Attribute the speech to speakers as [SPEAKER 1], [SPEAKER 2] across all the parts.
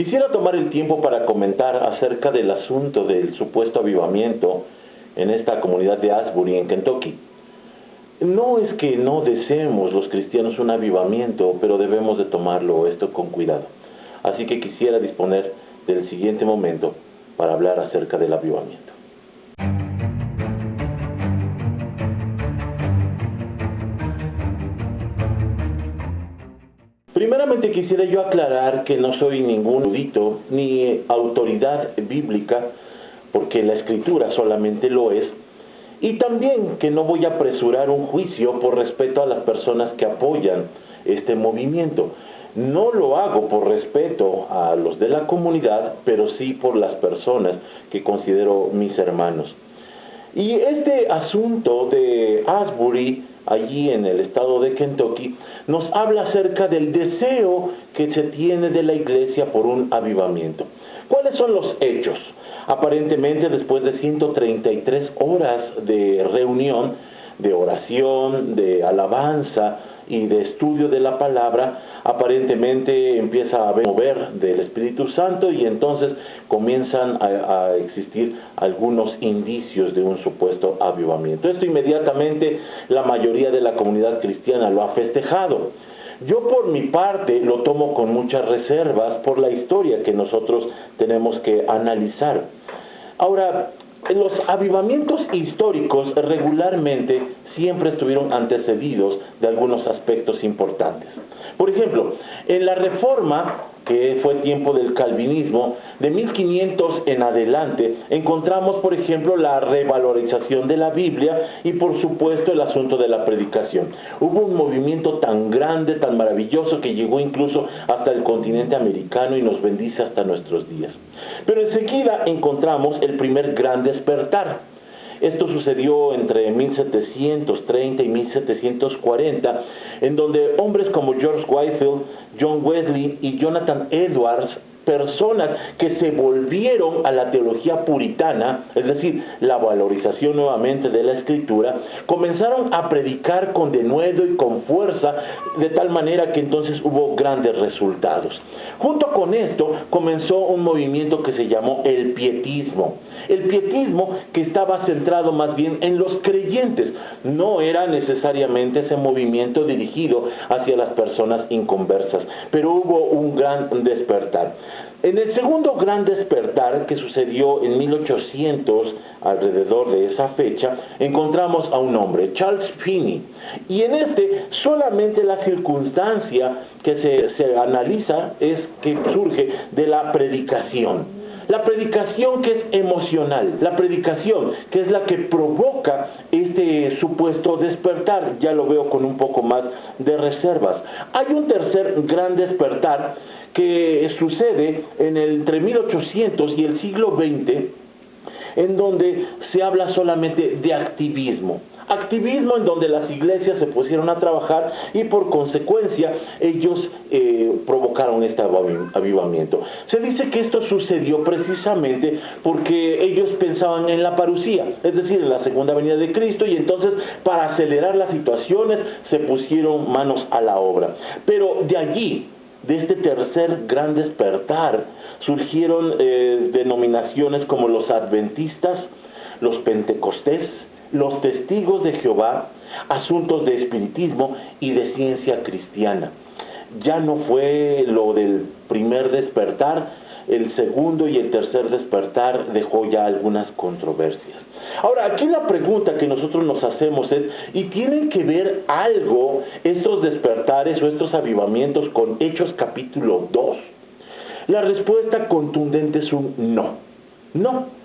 [SPEAKER 1] Quisiera tomar el tiempo para comentar acerca del asunto del supuesto avivamiento en esta comunidad de Asbury, en Kentucky. No es que no deseemos los cristianos un avivamiento, pero debemos de tomarlo esto con cuidado. Así que quisiera disponer del siguiente momento para hablar acerca del avivamiento. Primeramente quisiera yo aclarar que no soy ningún erudito ni autoridad bíblica, porque la Escritura solamente lo es, y también que no voy a apresurar un juicio por respeto a las personas que apoyan este movimiento. No lo hago por respeto a los de la comunidad, pero sí por las personas que considero mis hermanos. Y este asunto de Asbury, allí en el estado de Kentucky, nos habla acerca del deseo que se tiene de la iglesia por un avivamiento. ¿Cuáles son los hechos? Aparentemente, después de 133 horas de reunión, de oración, de alabanza y de estudio de la palabra, aparentemente empieza a haber mover del Espíritu Santo y entonces comienzan a existir algunos indicios de un supuesto avivamiento. Esto inmediatamente la mayoría de la comunidad cristiana lo ha festejado. Yo por mi parte lo tomo con muchas reservas por la historia que nosotros tenemos que analizar. Ahora, los avivamientos históricos regularmente siempre estuvieron antecedidos de algunos aspectos importantes. Por ejemplo, en la Reforma, que fue tiempo del calvinismo, de 1500 en adelante, encontramos, por ejemplo, la revalorización de la Biblia y, por supuesto, el asunto de la predicación. Hubo un movimiento tan grande, tan maravilloso, que llegó incluso hasta el continente americano y nos bendice hasta nuestros días. Pero enseguida encontramos el primer gran despertar. Esto sucedió entre 1730 y 1740, en donde hombres como George Whitefield, John Wesley y Jonathan Edwards, personas que se volvieron a la teología puritana, es decir, la valorización nuevamente de la Escritura, comenzaron a predicar con denuedo y con fuerza, de tal manera que entonces hubo grandes resultados. Junto con esto comenzó un movimiento que se llamó el pietismo. El pietismo que estaba centrado más bien en los creyentes, no era necesariamente ese movimiento dirigido hacia las personas inconversas, pero hubo un gran despertar. En el segundo gran despertar, que sucedió en 1800, alrededor de esa fecha, encontramos a un hombre, Charles Finney. Y en este, solamente la circunstancia que se analiza es que surge de la predicación. La predicación que es emocional, la predicación que es la que provoca este supuesto despertar, ya lo veo con un poco más de reservas. Hay un tercer gran despertar que sucede entre 1800 y el siglo XX, en donde se habla solamente de activismo. Activismo en donde las iglesias se pusieron a trabajar y por consecuencia ellos provocaron este avivamiento. Se dice que esto sucedió precisamente porque ellos pensaban en la parucía, es decir, en la segunda venida de Cristo, y entonces para acelerar las situaciones se pusieron manos a la obra. Pero de allí, de este tercer gran despertar, surgieron denominaciones como los adventistas, los pentecostés, los testigos de Jehová, asuntos de espiritismo y de ciencia cristiana. Ya no fue lo del primer despertar, el segundo y el tercer despertar dejó ya algunas controversias. Ahora, aquí la pregunta que nosotros nos hacemos es, ¿y tienen que ver algo estos despertares o estos avivamientos con Hechos capítulo 2? La respuesta contundente es un no. No.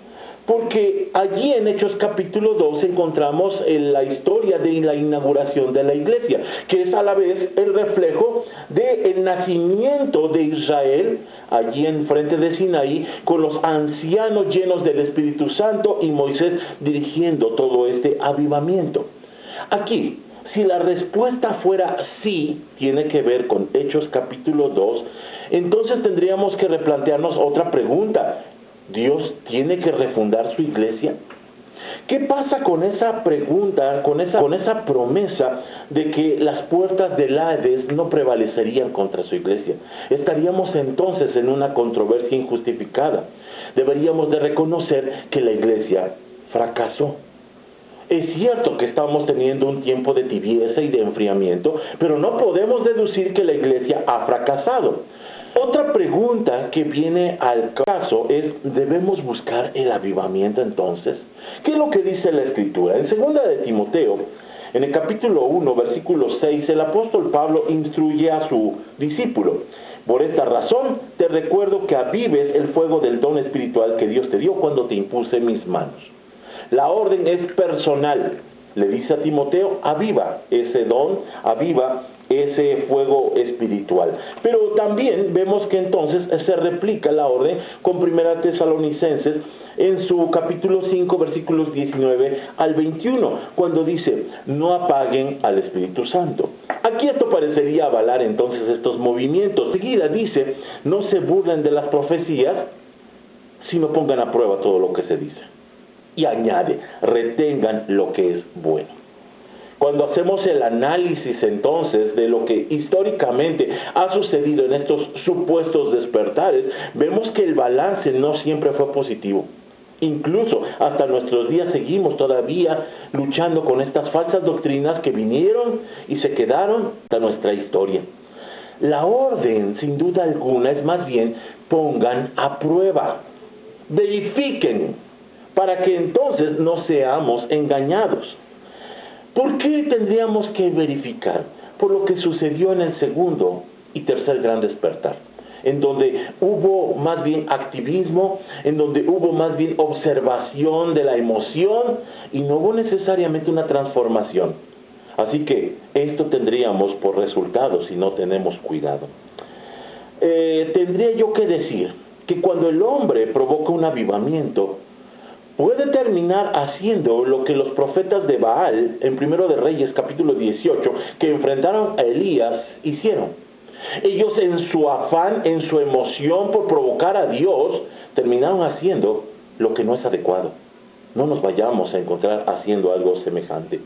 [SPEAKER 1] Porque allí en Hechos capítulo 2 encontramos la historia de la inauguración de la iglesia, que es a la vez el reflejo del nacimiento de Israel, allí enfrente de Sinaí, con los ancianos llenos del Espíritu Santo y Moisés dirigiendo todo este avivamiento. Aquí, si la respuesta fuera sí, tiene que ver con Hechos capítulo 2, entonces tendríamos que replantearnos otra pregunta. ¿Dios tiene que refundar su iglesia? ¿Qué pasa con esa pregunta, con esa promesa de que las puertas del Hades no prevalecerían contra su iglesia? Estaríamos entonces en una controversia injustificada. Deberíamos de reconocer que la iglesia fracasó. Es cierto que estamos teniendo un tiempo de tibieza y de enfriamiento, pero no podemos deducir que la iglesia ha fracasado. Otra pregunta que viene al caso es, ¿debemos buscar el avivamiento entonces? ¿Qué es lo que dice la Escritura? En 2 de Timoteo, en el capítulo 1, versículo 6, el apóstol Pablo instruye a su discípulo: por esta razón te recuerdo que avives el fuego del don espiritual que Dios te dio cuando te impuse mis manos. La orden es personal. Le dice a Timoteo, aviva ese don, aviva ese fuego espiritual. Pero también vemos que entonces se replica la orden con 1 Tesalonicenses en su capítulo 5, versículos 19 al 21, cuando dice, no apaguen al Espíritu Santo. Aquí esto parecería avalar entonces estos movimientos. Seguida dice, no se burlen de las profecías, sino pongan a prueba todo lo que se dice. Y añade, retengan lo que es bueno. Cuando hacemos el análisis entonces de lo que históricamente ha sucedido en estos supuestos despertares, vemos que el balance no siempre fue positivo. Incluso hasta nuestros días seguimos todavía luchando con estas falsas doctrinas que vinieron y se quedaron hasta nuestra historia. La orden, sin duda alguna, es más bien pongan a prueba, verifiquen, para que entonces no seamos engañados. ¿Por qué tendríamos que verificar? Por lo que sucedió en el segundo y tercer gran despertar, en donde hubo más bien activismo, en donde hubo más bien observación de la emoción y no hubo necesariamente una transformación. Así que esto tendríamos por resultado si no tenemos cuidado. Tendría yo que decir que cuando el hombre provoca un avivamiento, puede terminar haciendo lo que los profetas de Baal, en 1 de Reyes capítulo 18, que enfrentaron a Elías, hicieron. Ellos en su afán, en su emoción por provocar a Dios, terminaron haciendo lo que no es adecuado. No nos vayamos a encontrar haciendo algo semejante.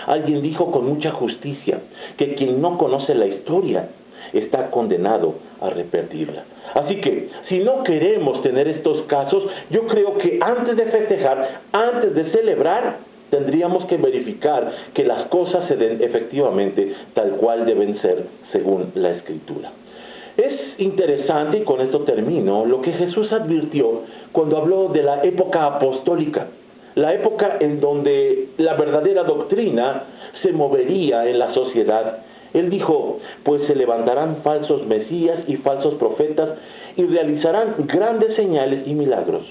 [SPEAKER 1] Alguien dijo con mucha justicia que quien no conoce la historia está condenado a repetirla. Así que, si no queremos tener estos casos, yo creo que antes de festejar, antes de celebrar, tendríamos que verificar que las cosas se den efectivamente tal cual deben ser según la Escritura. Es interesante, y con esto termino, lo que Jesús advirtió cuando habló de la época apostólica, la época en donde la verdadera doctrina se movería en la sociedad. Él dijo, pues se levantarán falsos mesías y falsos profetas y realizarán grandes señales y milagros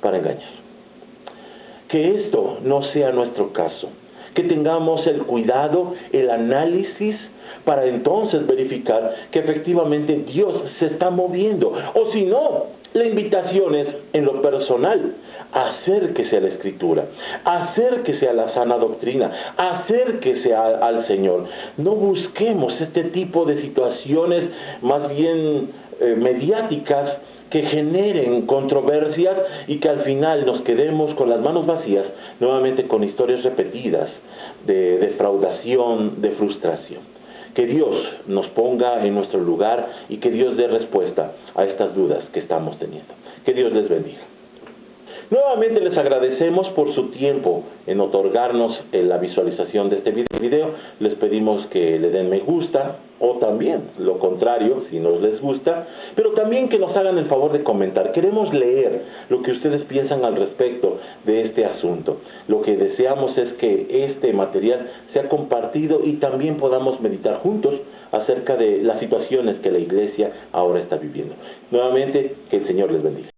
[SPEAKER 1] para engañar. Que esto no sea nuestro caso, que tengamos el cuidado, el análisis, para entonces verificar que efectivamente Dios se está moviendo. O si no, la invitación es, en lo personal, acérquese a la Escritura, acérquese a la sana doctrina, acérquese al Señor. No busquemos este tipo de situaciones más bien mediáticas que generen controversias y que al final nos quedemos con las manos vacías, nuevamente con historias repetidas de defraudación, de frustración. Que Dios nos ponga en nuestro lugar y que Dios dé respuesta a estas dudas que estamos teniendo. Que Dios les bendiga. Nuevamente les agradecemos por su tiempo en otorgarnos la visualización de este video. Les pedimos que le den me gusta o también lo contrario si no les gusta, pero también que nos hagan el favor de comentar. Queremos leer lo que ustedes piensan al respecto de este asunto. Lo que deseamos es que este material sea compartido y también podamos meditar juntos acerca de las situaciones que la iglesia ahora está viviendo. Nuevamente, que el Señor les bendiga.